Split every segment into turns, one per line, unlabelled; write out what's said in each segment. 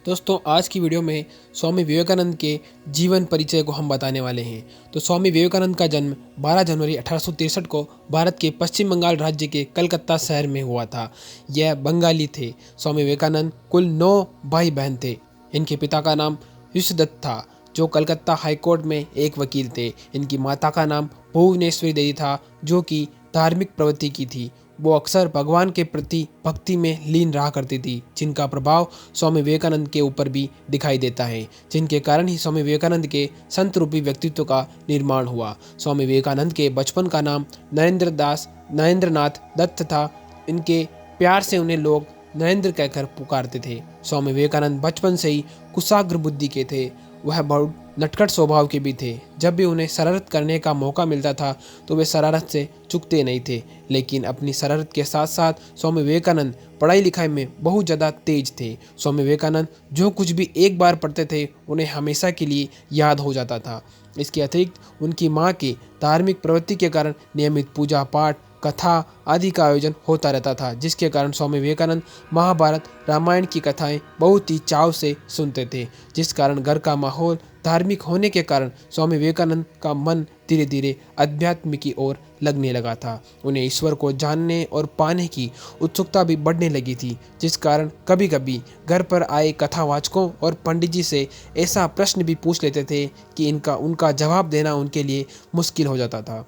दोस्तों आज की वीडियो में स्वामी विवेकानंद के जीवन परिचय को हम बताने वाले हैं। तो स्वामी विवेकानंद का जन्म 12 जनवरी 1863 को भारत के पश्चिम बंगाल राज्य के कलकत्ता शहर में हुआ था। यह बंगाली थे। स्वामी विवेकानंद कुल 9 भाई बहन थे। इनके पिता का नाम विश्वदत्त था, जो कलकत्ता हाईकोर्ट में एक वकील थे। इनकी माता का नाम भुवनेश्वरी देवी था, जो कि धार्मिक प्रवृत्ति की थी। वो अक्सर भगवान के प्रति भक्ति में लीन रहा करती थी, जिनका प्रभाव स्वामी विवेकानंद के ऊपर भी दिखाई देता है, जिनके कारण ही स्वामी विवेकानंद के संत रूपी व्यक्तित्व का निर्माण हुआ। स्वामी विवेकानंद के बचपन का नाम नरेंद्रनाथ दत्त था। इनके प्यार से उन्हें लोग नरेंद्र कहकर पुकारते थे। स्वामी विवेकानंद बचपन से ही कुशाग्र बुद्धि के थे। वह बहुत नटखट स्वभाव के भी थे। जब भी उन्हें शरारत करने का मौका मिलता था तो वे शरारत से चूकते नहीं थे। लेकिन अपनी शरारत के साथ साथ स्वामी विवेकानंद पढ़ाई लिखाई में बहुत ज़्यादा तेज थे। स्वामी विवेकानंद जो कुछ भी एक बार पढ़ते थे उन्हें हमेशा के लिए याद हो जाता था। इसके अतिरिक्त उनकी माँ की धार्मिक प्रवृत्ति के कारण नियमित पूजा पाठ, कथा आदि का आयोजन होता रहता था, जिसके कारण स्वामी विवेकानंद महाभारत रामायण की कथाएं बहुत ही चाव से सुनते थे। जिस कारण घर का माहौल धार्मिक होने के कारण स्वामी विवेकानंद का मन धीरे धीरे अध्यात्म की ओर लगने लगा था। उन्हें ईश्वर को जानने और पाने की उत्सुकता भी बढ़ने लगी थी, जिस कारण कभी कभी घर पर आए कथावाचकों और पंडित जी से ऐसा प्रश्न भी पूछ लेते थे कि उनका जवाब देना उनके लिए मुश्किल हो जाता था।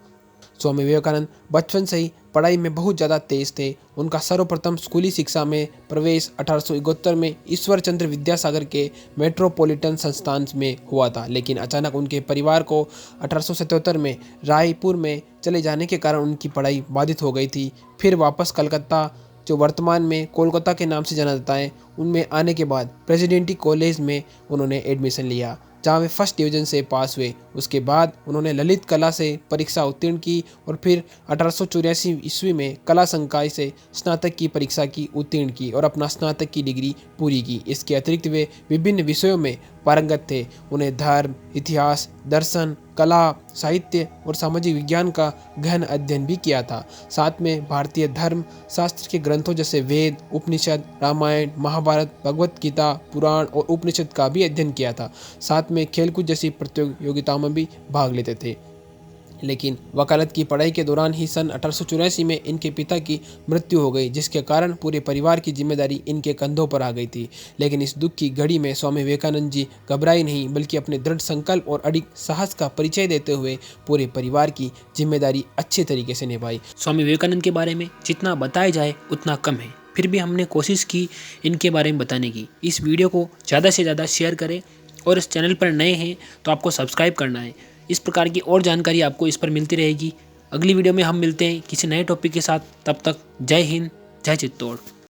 स्वामी विवेकानंद बचपन से ही पढ़ाई में बहुत ज़्यादा तेज थे। उनका सर्वप्रथम स्कूली शिक्षा में प्रवेश 1871 में ईश्वर चंद्र विद्यासागर के मेट्रोपॉलिटन संस्थान में हुआ था। लेकिन अचानक उनके परिवार को 1877 में रायपुर में चले जाने के कारण उनकी पढ़ाई बाधित हो गई थी। फिर वापस कलकत्ता, जो वर्तमान में कोलकाता के नाम से जाना जाता है, उनमें आने के बाद प्रेसिडेंटी कॉलेज में उन्होंने एडमिशन लिया, जहाँ वे फर्स्ट डिवीज़न से पास हुए। उसके बाद उन्होंने ललित कला से परीक्षा उत्तीर्ण की और फिर 1884 ईस्वी में कला संकाय से स्नातक की परीक्षा की उत्तीर्ण की और अपना स्नातक की डिग्री पूरी की। इसके अतिरिक्त वे विभिन्न विषयों में पारंगत थे। उन्हें धर्म, इतिहास, दर्शन, कला, साहित्य और सामाजिक विज्ञान का गहन अध्ययन भी किया था। साथ में भारतीय धर्म शास्त्र के ग्रंथों जैसे वेद, उपनिषद, रामायण, महाभारत, भगवत गीता, पुराण और उपनिषद का भी अध्ययन किया था। साथ में खेलकूद जैसी प्रतियोगिताओं में भी भाग लेते थे। लेकिन वकालत की पढ़ाई के दौरान ही सन 1884 में इनके पिता की मृत्यु हो गई, जिसके कारण पूरे परिवार की जिम्मेदारी इनके कंधों पर आ गई थी। लेकिन इस दुख की घड़ी में स्वामी विवेकानंद जी घबराए नहीं, बल्कि अपने दृढ़ संकल्प और अडिग साहस का परिचय देते हुए पूरे परिवार की जिम्मेदारी अच्छे तरीके से निभाई।
स्वामी विवेकानंद के बारे में जितना बताया जाए उतना कम है, फिर भी हमने कोशिश की इनके बारे में बताने की। इस वीडियो को ज़्यादा से ज़्यादा शेयर करें और इस चैनल पर नए हैं तो आपको सब्सक्राइब करना है। इस प्रकार की और जानकारी आपको इस पर मिलती रहेगी। अगली वीडियो में हम मिलते हैं किसी नए टॉपिक के साथ। तब तक जय हिंद, जय चित्तौड़।